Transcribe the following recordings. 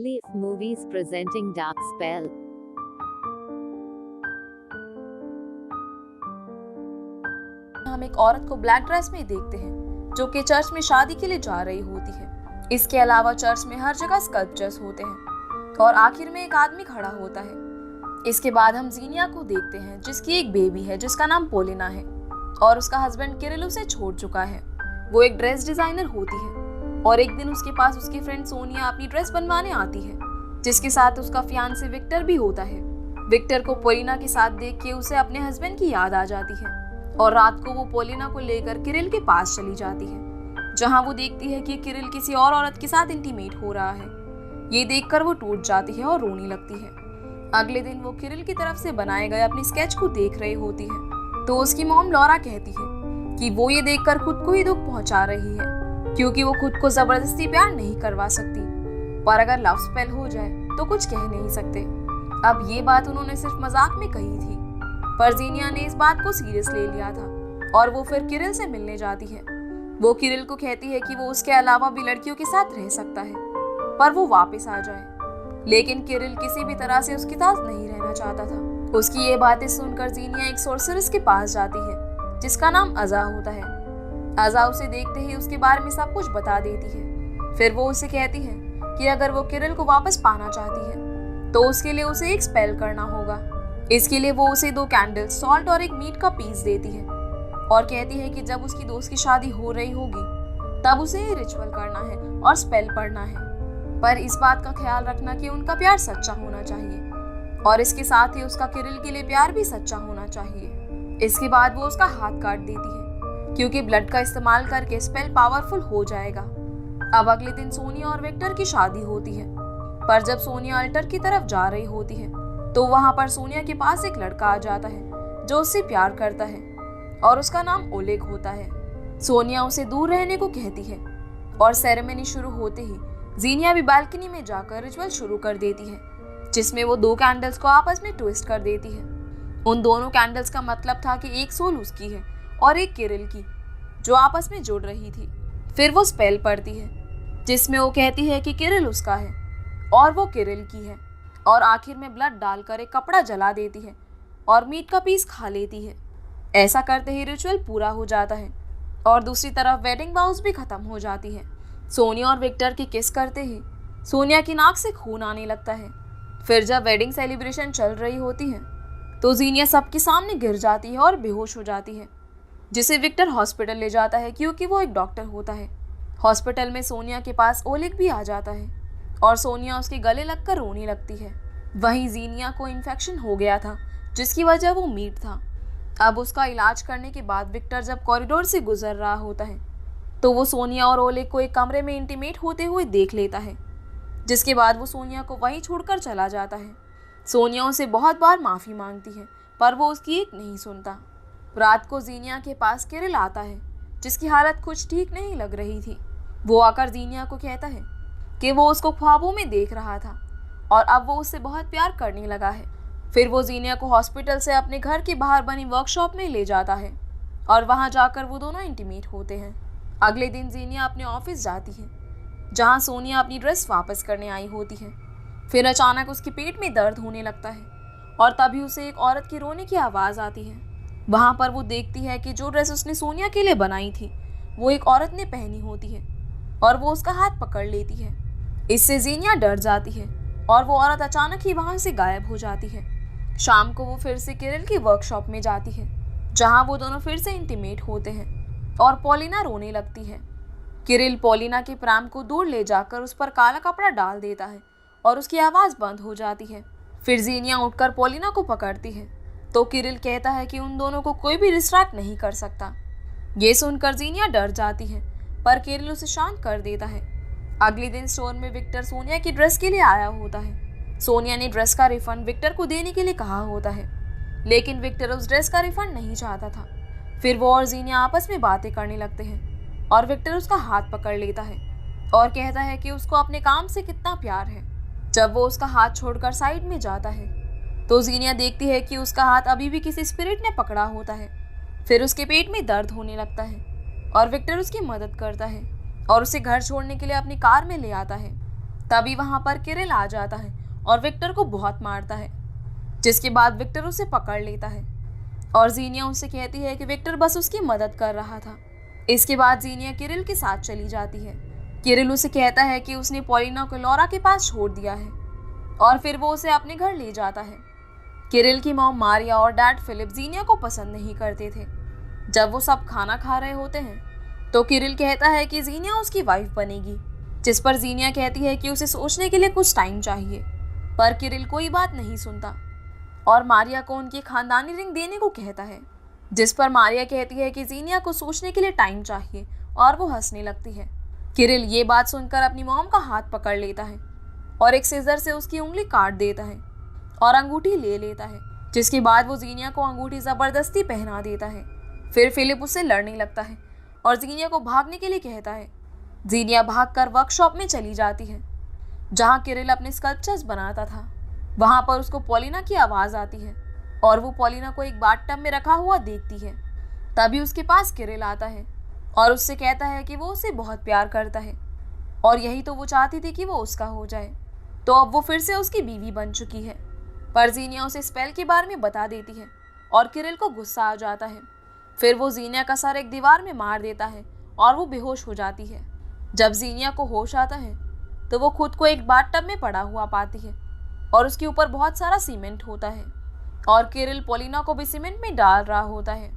Leaf Movies presenting Dark Spell. हम एक औरत को ब्लैक ड्रेस में देखते हैं जो कि चर्च में शादी के लिए जा रही होती है। इसके अलावा चर्च में हर जगह स्कल्पचर्स होते हैं और आखिर में एक आदमी खड़ा होता है। इसके बाद हम जीनिया को देखते हैं जिसकी एक बेबी है जिसका नाम पोलिना है और उसका हस्बैंड किरिल उसे छोड़ चुका है। वो एक ड्रेस डिजाइनर होती है और एक दिन उसके पास उसकी फ्रेंड सोनिया अपनी ड्रेस बनवाने आती है जिसके साथ उसका फियांसे विक्टर भी होता है। विक्टर को पोलिना के साथ देख के उसे अपने हस्बैंड की याद आ जाती है और रात को वो पोलिना को लेकर किरिल के पास चली जाती है जहां वो देखती है कि किरिल किसी और औरत के साथ इंटीमेट हो रहा है। ये देखकर वो टूट जाती है और रोने लगती है। अगले दिन वो किरिल की तरफ से बनाए गए अपने स्केच को देख रही होती है तो उसकी मॉम लॉरा कहती है कि वो ये देखकर खुद को ही दुख पहुंचा रही है क्योंकि वो खुद को जबरदस्ती प्यार नहीं करवा सकती, पर अगर लव स्पेल हो जाए तो कुछ कह नहीं सकते। अब ये बात उन्होंने सिर्फ मजाक में कही थी, पर जीनिया ने इस बात को सीरियस ले लिया था और वो फिर किरिल से मिलने जाती है। वो किरिल को कहती है कि वो उसके अलावा भी लड़कियों के साथ रह सकता है पर वो वापस आ जाए, लेकिन किरिल किसी भी तरह से उसके साथ नहीं रहना चाहता था। उसकी ये बातें सुनकर जीनिया एक सोर्सरस के पास जाती है जिसका नाम अजा होता है। अजा उसे देखते ही उसके बारे में सब कुछ बता देती है। फिर वो उसे कहती है कि अगर वो किरिल को वापस पाना चाहती है तो उसके लिए उसे एक स्पेल करना होगा। इसके लिए वो उसे 2 कैंडल्स, सॉल्ट और एक मीट का पीस देती है और कहती है कि जब उसकी दोस्त की शादी हो रही होगी तब उसे ये रिचुअल करना है और स्पेल पढ़ना है, पर इस बात का ख्याल रखना कि उनका प्यार सच्चा होना चाहिए और इसके साथ ही उसका किरिल के लिए प्यार भी सच्चा होना चाहिए। इसके बाद वो उसका हाथ काट देती है क्योंकि ब्लड का इस्तेमाल करके स्पेल पावरफुल हो जाएगा। अब अगले दिन सोनिया और विक्टर की शादी होती है, पर जब सोनिया अल्टर की तरफ जा रही होती है तो वहां पर सोनिया के पास एक लड़का आ जाता है जो उससे प्यार करता है और उसका नाम ओलेग होता है। सोनिया उसे दूर रहने को कहती है और सेरेमनी शुरू होते ही जीनिया भी बालकनी में जाकर रिचुअल शुरू कर देती है जिसमें वो 2 कैंडल्स को आपस में ट्विस्ट कर देती है। उन दोनों कैंडल्स का मतलब था कि एक सोल उसकी है और एक किरिल की जो आपस में जुड़ रही थी। फिर वो स्पेल पढ़ती है जिसमें वो कहती है कि किरिल उसका है और वो किरिल की है और आखिर में ब्लड डालकर एक कपड़ा जला देती है और मीट का पीस खा लेती है। ऐसा करते ही रिचुअल पूरा हो जाता है और दूसरी तरफ वेडिंग वाउस भी खत्म हो जाती है। सोनिया और विक्टर की किस करते ही सोनिया की नाक से खून आने लगता है। फिर जब वेडिंग सेलिब्रेशन चल रही होती है तो जीनिया सबके सामने गिर जाती है और बेहोश हो जाती है जिसे विक्टर हॉस्पिटल ले जाता है क्योंकि वो एक डॉक्टर होता है। हॉस्पिटल में सोनिया के पास ओलेग भी आ जाता है और सोनिया उसके गले लगकर रोने लगती है। वहीं जीनिया को इन्फेक्शन हो गया था जिसकी वजह वो मीट था। अब उसका इलाज करने के बाद विक्टर जब कॉरिडोर से गुजर रहा होता है तो वो सोनिया और ओलेग को एक कमरे में इंटीमेट होते हुए देख लेता है, जिसके बाद वो सोनिया को वहीं छोड़कर चला जाता है। सोनिया उसे बहुत बार माफ़ी मांगती है पर वो उसकी एक नहीं सुनता। रात को जीनिया के पास किरिल आता है जिसकी हालत कुछ ठीक नहीं लग रही थी। वो आकर जीनिया को कहता है कि वो उसको ख्वाबों में देख रहा था और अब वो उससे बहुत प्यार करने लगा है। फिर वो जीनिया को हॉस्पिटल से अपने घर के बाहर बनी वर्कशॉप में ले जाता है और वहां जाकर वो दोनों इंटीमेट होते हैं। अगले दिन जीनिया अपने ऑफिस जाती है जहां सोनिया अपनी ड्रेस वापस करने आई होती है। फिर अचानक उसके पेट में दर्द होने लगता है और तभी उसे एक औरत की रोने की आवाज़ आती है। वहां पर वो देखती है कि जो ड्रेस उसने सोनिया के लिए बनाई थी वो एक औरत ने पहनी होती है और वो उसका हाथ पकड़ लेती है। इससे जीनिया डर जाती है और वो औरत अचानक ही वहां से गायब हो जाती है। शाम को वो फिर से किरिल की वर्कशॉप में जाती है जहां वो दोनों फिर से इंटीमेट होते हैं और पोलिना रोने लगती है। किरिल पोलिना के प्राम को दूर ले जाकर उस पर काला कपड़ा डाल देता है और उसकी आवाज़ बंद हो जाती है। फिर जीनिया उठकर पोलिना को पकड़ती है तो किरिल कहता है कि उन दोनों को कोई भी डिस्ट्रैक्ट नहीं कर सकता। ये सुनकर जीनिया डर जाती है पर किरिल उसे शांत कर देता है। अगले दिन स्टोर में विक्टर सोनिया की ड्रेस के लिए आया होता है। सोनिया ने ड्रेस का रिफंड विक्टर को देने के लिए कहा होता है, लेकिन विक्टर उस ड्रेस का रिफंड नहीं चाहता था। फिर वो और जीनिया आपस में बातें करने लगते हैं और विक्टर उसका हाथ पकड़ लेता है और कहता है कि उसको अपने काम से कितना प्यार है। जब वो उसका हाथ छोड़कर साइड में जाता है तो जीनिया देखती है कि उसका हाथ अभी भी किसी स्पिरिट ने पकड़ा होता है। फिर उसके पेट में दर्द होने लगता है और विक्टर उसकी मदद करता है और उसे घर छोड़ने के लिए अपनी कार में ले आता है। तभी वहां पर किरिल आ जाता है और विक्टर को बहुत मारता है, जिसके बाद विक्टर उसे पकड़ लेता है और जीनिया उससे कहती है कि विक्टर बस उसकी मदद कर रहा था। इसके बाद जीनिया किरिल के साथ चली जाती है। किरिल उसे कहता है कि उसने पॉलिना को लॉरा के पास छोड़ दिया है और फिर वो उसे अपने घर ले जाता है। किरिल की मॉम मारिया और डैड फिलिप जीनिया को पसंद नहीं करते थे। जब वो सब खाना खा रहे होते हैं तो किरिल कहता है कि जीनिया उसकी वाइफ बनेगी, जिस पर जीनिया कहती है कि उसे सोचने के लिए कुछ टाइम चाहिए, पर किरिल कोई बात नहीं सुनता और मारिया को उनकी खानदानी रिंग देने को कहता है, जिस पर मारिया कहती है कि जीनिया को सोचने के लिए टाइम चाहिए और वो हंसने लगती है। किरिल ये बात सुनकर अपनी मॉम का हाथ पकड़ लेता है और एक सीजर से उसकी उंगली काट देता है और अंगूठी ले लेता है, जिसके बाद वो जीनिया को अंगूठी जबरदस्ती पहना देता है। फिर फिलिप उससे लड़ने लगता है और जीनिया को भागने के लिए कहता है। जीनिया भागकर वर्कशॉप में चली जाती है जहां किरिल अपने स्कल्पचर्स बनाता था। वहां पर उसको पॉलिना की आवाज आती है और वो पॉलिना को एक बाथटब में रखा हुआ देखती है। तभी उसके पास किरिल आता है और उससे कहता है कि वो उसे बहुत प्यार करता है और यही तो वो चाहती थी कि वो उसका हो जाए, तो अब वो फिर से उसकी बीवी बन चुकी है। पर जीनिया उसे स्पेल के बारे में बता देती है और किरिल को गुस्सा आ जाता है। फिर वो जीनिया का सर एक दीवार में मार देता है और वो बेहोश हो जाती है। जब जीनिया को होश आता है तो वो खुद को एक बाथटब में पड़ा हुआ पाती है और उसके ऊपर बहुत सारा सीमेंट होता है और किरिल पॉलिना को भी सीमेंट में डाल रहा होता है।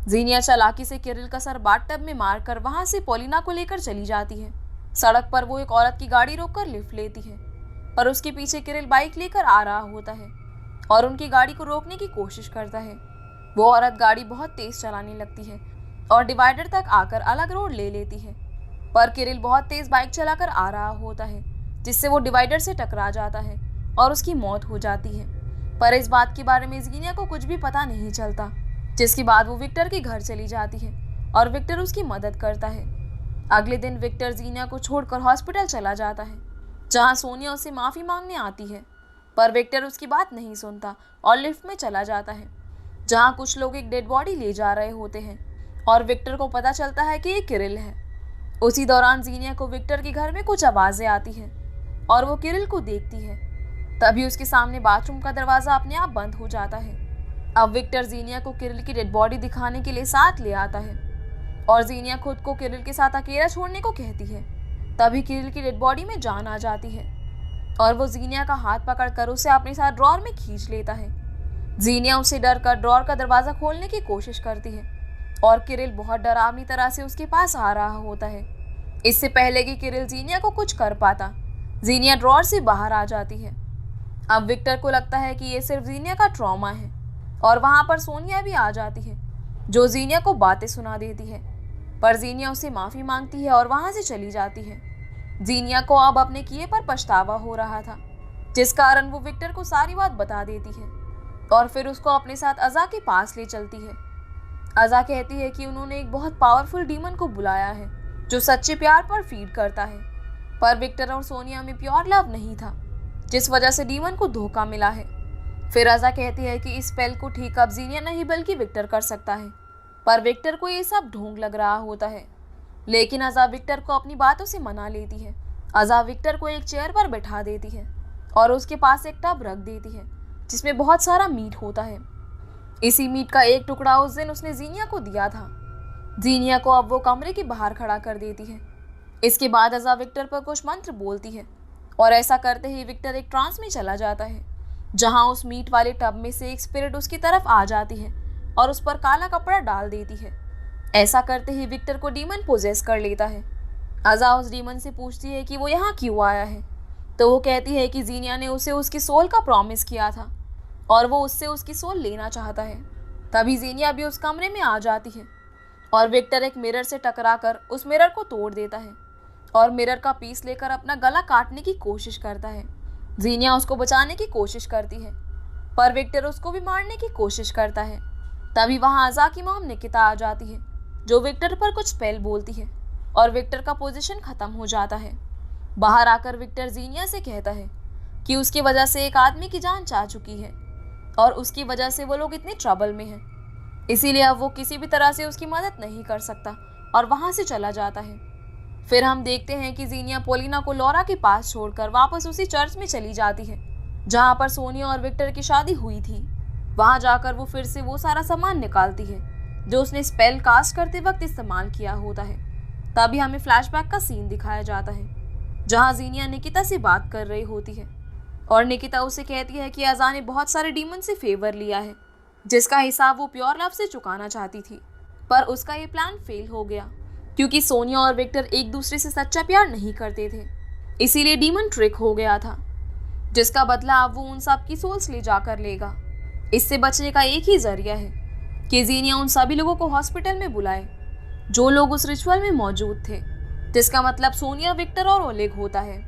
जीनिया चालाकी से किरिल का सर बाथटब में मारकर वहां से पॉलिना को लेकर चली जाती है। सड़क पर वो एक औरत की गाड़ी रोककर लिफ्ट लेती है, पर उसके पीछे किरिल बाइक लेकर आ रहा होता है और उनकी गाड़ी को रोकने की कोशिश करता है। वो औरत गाड़ी बहुत तेज चलाने लगती है और डिवाइडर तक आकर अलग रोड ले लेती है, पर किरिल बहुत तेज बाइक चलाकर आ रहा होता है, जिससे वो डिवाइडर से टकरा जाता है और उसकी मौत हो जाती है। पर इस बात के बारे में जीनिया को कुछ भी पता नहीं चलता, जिसके बाद वो विक्टर के घर चली जाती है और विक्टर उसकी मदद करता है। अगले दिन विक्टर जीनिया को छोड़कर हॉस्पिटल चला जाता है, जहां सोनिया उससे माफ़ी मांगने आती है, पर विक्टर उसकी बात नहीं सुनता और लिफ्ट में चला जाता है, जहां कुछ लोग एक डेड बॉडी ले जा रहे होते हैं और विक्टर को पता चलता है कि ये किरिल है। उसी दौरान जीनिया को विक्टर के घर में कुछ आवाज़ें आती हैं और वो किरिल को देखती है। तभी उसके सामने बाथरूम का दरवाज़ा अपने आप बंद हो जाता है। अब विक्टर जीनिया को किरिल की डेड बॉडी दिखाने के लिए साथ ले आता है और जीनिया खुद को किरिल के साथ अकेला छोड़ने को कहती है। तभी किरिल की डेड बॉडी में जान आ जाती है और वो जीनिया का हाथ पकड़कर उसे अपने साथ ड्रॉर में खींच लेता है। जीनिया उससे डर कर ड्रॉर का दरवाज़ा खोलने की कोशिश करती है और किरिल बहुत डरावनी तरह से उसके पास आ रहा होता है। इससे पहले कि किरिल जीनिया को कुछ कर पाता, जीनिया ड्रॉर से बाहर आ जाती है। अब विक्टर को लगता है कि ये सिर्फ जीनिया का ट्रॉमा है और वहाँ पर सोनिया भी आ जाती है, जो जीनिया को बातें सुना देती है, पर जीनिया उससे माफ़ी मांगती है और वहाँ से चली जाती है। जीनिया को अब अपने किए पर पछतावा हो रहा था, जिस कारण वो विक्टर को सारी बात बता देती है और फिर उसको अपने साथ अज़ा के पास ले चलती है। अज़ा कहती है कि उन्होंने एक बहुत पावरफुल डीमन को बुलाया है जो सच्चे प्यार पर फीड करता है, पर विक्टर और सोनिया में प्योर लव नहीं था, जिस वजह से डीमन को धोखा मिला है। फिर अज़ा कहती है कि इस स्पेल को ठीक अब जीनिया नहीं बल्कि विक्टर कर सकता है, पर विक्टर को ये सब ढोंग लग रहा होता है। लेकिन अज़ा विक्टर को अपनी बातों से मना लेती है। अज़ा विक्टर को एक चेयर पर बैठा देती है और उसके पास एक टब रख देती है जिसमें बहुत सारा मीट होता है। इसी मीट का एक टुकड़ा उस दिन उसने जीनिया को दिया था। जीनिया को अब वो कमरे के बाहर खड़ा कर देती है। इसके बाद अज़ा विक्टर पर कुछ मंत्र बोलती है और ऐसा करते ही विक्टर एक ट्रांस में चला जाता है, जहां उस मीट वाले टब में से एक स्पिरिट उसकी तरफ आ जाती है और उस पर काला कपड़ा डाल देती है। ऐसा करते ही विक्टर को डीमन पोजेस कर लेता है। अज़ा उस डीमन से पूछती है कि वो यहाँ क्यों आया है, तो वो कहती है कि जीनिया ने उसे उसकी सोल का प्रॉमिस किया था और वो उससे उसकी सोल लेना चाहता है। तभी जीनिया भी उस कमरे में आ जाती है और विक्टर एक मिरर से टकराकर उस मिरर को तोड़ देता है और मिरर का पीस लेकर अपना गला काटने की कोशिश करता है। जीनिया उसको बचाने की कोशिश करती है, पर विक्टर उसको भी मारने की कोशिश करता है। तभी वहाँ अज़ा की मॉम निकिता आ जाती है, जो विक्टर पर कुछ स्पेल बोलती है और विक्टर का पोजीशन ख़त्म हो जाता है। बाहर आकर विक्टर जीनिया से कहता है कि उसकी वजह से एक आदमी की जान जा चुकी है और उसकी वजह से वो लोग इतने ट्रबल में हैं, इसीलिए अब वो किसी भी तरह से उसकी मदद नहीं कर सकता और वहाँ से चला जाता है। फिर हम देखते हैं कि जीनिया पोलिना को लॉरा के पास छोड़कर वापस उसी चर्च में चली जाती है जहां पर सोनिया और विक्टर की शादी हुई थी। वहां जाकर वो फिर से वो सारा सामान निकालती है जो उसने स्पेल कास्ट करते वक्त इस्तेमाल किया होता है। तभी हमें फ्लैशबैक का सीन दिखाया जाता है जहां जीनिया निकिता से बात कर रही होती है और निकिता उसे कहती है कि अज़ा ने बहुत सारे डीमन से फेवर लिया है जिसका हिसाब वो प्योर लव से चुकाना चाहती थी, पर उसका ये प्लान फेल हो गया क्योंकि सोनिया और विक्टर एक दूसरे से सच्चा प्यार नहीं करते थे। इसीलिए डीमन ट्रिक हो गया था जिसका बदला अब वो उन सब की सोल्स ले जाकर लेगा। इससे बचने का एक ही जरिया है कि जीनिया उन सभी लोगों को हॉस्पिटल में बुलाए जो लोग उस रिचुअल में मौजूद थे, जिसका मतलब सोनिया, विक्टर और ओलेग होता है,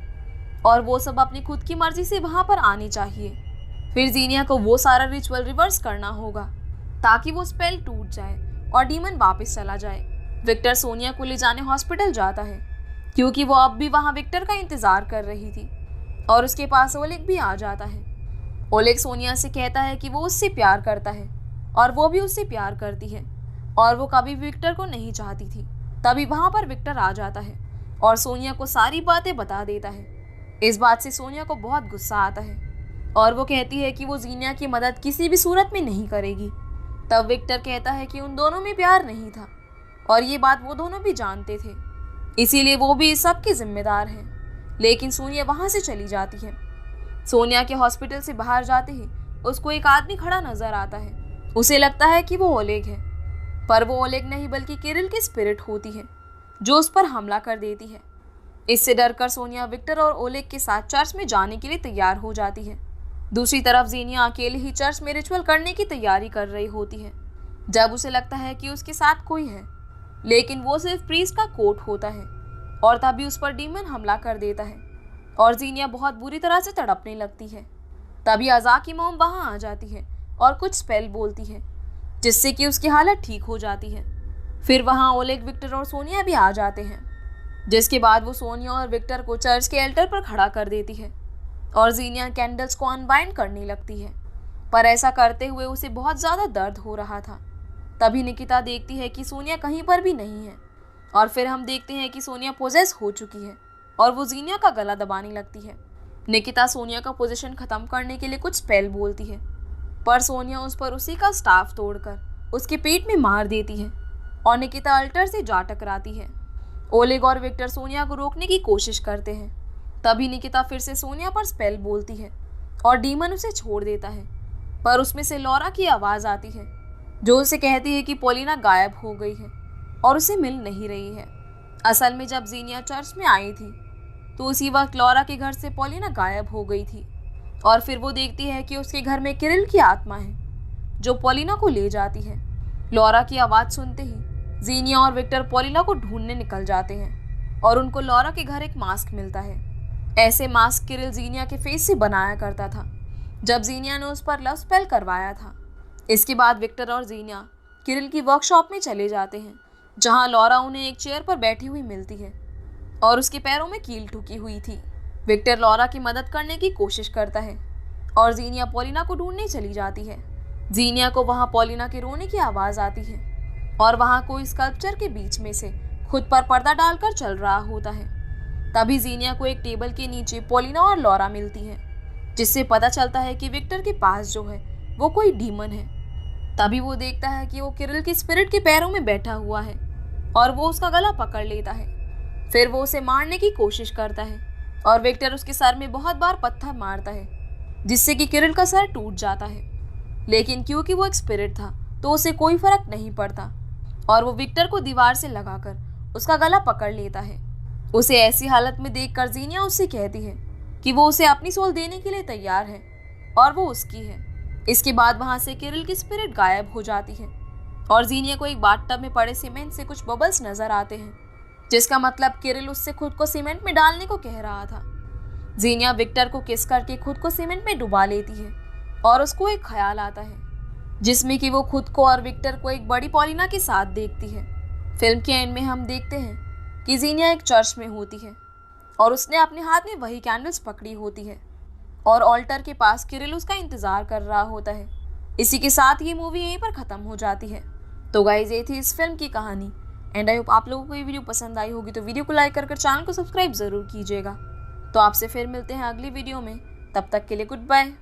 और वो सब अपनी खुद की मर्जी से वहां पर आनी चाहिए। फिर जीनिया को वो सारा रिचुअल रिवर्स करना होगा ताकि वो स्पेल टूट जाए और डीमन वापस चला जाए। विक्टर सोनिया को ले जाने हॉस्पिटल जाता है क्योंकि वो अब भी वहां विक्टर का इंतजार कर रही थी और उसके पास ओलेग भी आ जाता है। ओलेग सोनिया से कहता है कि वो उससे प्यार करता है और वो भी उससे प्यार करती है और वो कभी भी विक्टर को नहीं चाहती थी। तभी वहां पर विक्टर आ जाता है और सोनिया को सारी बातें बता देता है। इस बात से सोनिया को बहुत गुस्सा आता है और वो कहती है कि वो जीनिया की मदद किसी भी सूरत में नहीं करेगी। तब विक्टर कहता है कि उन दोनों में प्यार नहीं था और ये बात वो दोनों भी जानते थे, इसीलिए वो भी इस सब की जिम्मेदार है। लेकिन सोनिया वहां से चली जाती है। सोनिया के हॉस्पिटल से बाहर जाते ही उसको एक आदमी खड़ा नजर आता है। उसे लगता है कि वो ओलेग है, पर वो ओलेग नहीं बल्कि किरिल की स्पिरिट होती है जो उस पर हमला कर देती है। इससे डरकर सोनिया विक्टर और ओलेग के साथ चर्च में जाने के लिए तैयार हो जाती है। दूसरी तरफ जीनिया अकेले ही चर्च में रिचुअल करने की तैयारी कर रही होती है जब उसे लगता है कि उसके साथ कोई है, लेकिन वो सिर्फ प्रीस्ट का कोट होता है और तभी उस पर डीमन हमला कर देता है और जीनिया बहुत बुरी तरह से तड़पने लगती है। तभी अज़ा की मॉम वहां आ जाती है और कुछ स्पेल बोलती है जिससे कि उसकी हालत ठीक हो जाती है। फिर वहां ओलेग, विक्टर और सोनिया भी आ जाते हैं, जिसके बाद वो सोनिया और विक्टर को चर्च के एल्टर पर खड़ा कर देती है और जीनिया कैंडल्स को अनबाइंड करने लगती है, पर ऐसा करते हुए उसे बहुत ज़्यादा दर्द हो रहा था। तभी निकिता देखती है कि सोनिया कहीं पर भी नहीं है और फिर हम देखते हैं कि सोनिया पोजेस हो चुकी है और वो जीनिया का गला दबाने लगती है। निकिता सोनिया का पोजीशन खत्म करने के लिए कुछ स्पेल बोलती है, पर सोनिया उस पर उसी का स्टाफ तोड़कर उसके पेट में मार देती है और निकिता अल्टर से जा टकराती है। ओलेग और विक्टर सोनिया को रोकने की कोशिश करते हैं। तभी निकिता फिर से सोनिया पर स्पेल बोलती है और डीमन उसे छोड़ देता है, पर उसमें से लॉरा की आवाज़ आती है जो उसे कहती है कि पोलिना गायब हो गई है और उसे मिल नहीं रही है। असल में जब जीनिया चर्च में आई थी तो उसी वक्त लॉरा के घर से पोलिना गायब हो गई थी और फिर वो देखती है कि उसके घर में किरिल की आत्मा है जो पोलिना को ले जाती है। लॉरा की आवाज़ सुनते ही जीनिया और विक्टर पोलिना को ढूंढने निकल जाते हैं और उनको लॉरा के घर एक मास्क मिलता है। ऐसे मास्क किरिल जीनिया के फेस से बनाया करता था जब जीनिया ने उस पर लव स्पेल करवाया था। इसके बाद विक्टर और जीनिया किरिल की वर्कशॉप में चले जाते हैं जहां लॉरा उन्हें एक चेयर पर बैठी हुई मिलती है और उसके पैरों में कील ठुकी हुई थी। विक्टर लॉरा की मदद करने की कोशिश करता है और जीनिया पोलिना को ढूंढने चली जाती है। जीनिया को वहां पोलिना के रोने की आवाज़ आती है और वहां कोई स्कल्पचर के बीच में से खुद पर पर्दा डालकर चल रहा होता है। तभी जीनिया को एक टेबल के नीचे पोलिना और लॉरा मिलती है, जिससे पता चलता है कि विक्टर के पास जो है वो कोई डीमन है। तभी वो देखता है कि वो किरिल की स्पिरिट के पैरों में बैठा हुआ है और वो उसका गला पकड़ लेता है। फिर वो उसे मारने की कोशिश करता है और विक्टर उसके सर में बहुत बार पत्थर मारता है जिससे कि किरिल का सर टूट जाता है, लेकिन क्योंकि वो एक स्पिरिट था तो उसे कोई फर्क नहीं पड़ता और वो विक्टर को दीवार से लगाकर उसका गला पकड़ लेता है। उसे ऐसी हालत में देखकर जीनिया उससे कहती है कि वो उसे अपनी सोल देने के लिए तैयार है और वो उसकी है। इसके बाद वहां से किरिल की स्पिरिट गायब हो जाती है और जीनिया को एक बाथटब में पड़े सीमेंट से कुछ बबल्स नजर आते हैं, जिसका मतलब किरिल उससे खुद को सीमेंट में डालने को कह रहा था। जीनिया विक्टर को किस करके खुद को सीमेंट में डुबा लेती है और उसको एक ख्याल आता है जिसमें कि वो खुद को और विक्टर को एक बड़ी पोलिना के साथ देखती है। फिल्म के एंड में हम देखते हैं कि जीनिया एक चर्च में होती है और उसने अपने हाथ में वही कैंडल्स पकड़ी होती है और ऑल्टर के पास किरिल उसका इंतजार कर रहा होता है। इसी के साथ ये मूवी यहीं पर ख़त्म हो जाती है। तो गाइस, ये थी इस फिल्म की कहानी। एंड आई होप आप लोगों को ये वीडियो पसंद आई होगी, तो वीडियो को लाइक कर चैनल को सब्सक्राइब ज़रूर कीजिएगा। तो आपसे फिर मिलते हैं अगली वीडियो में, तब तक के लिए गुड बाय।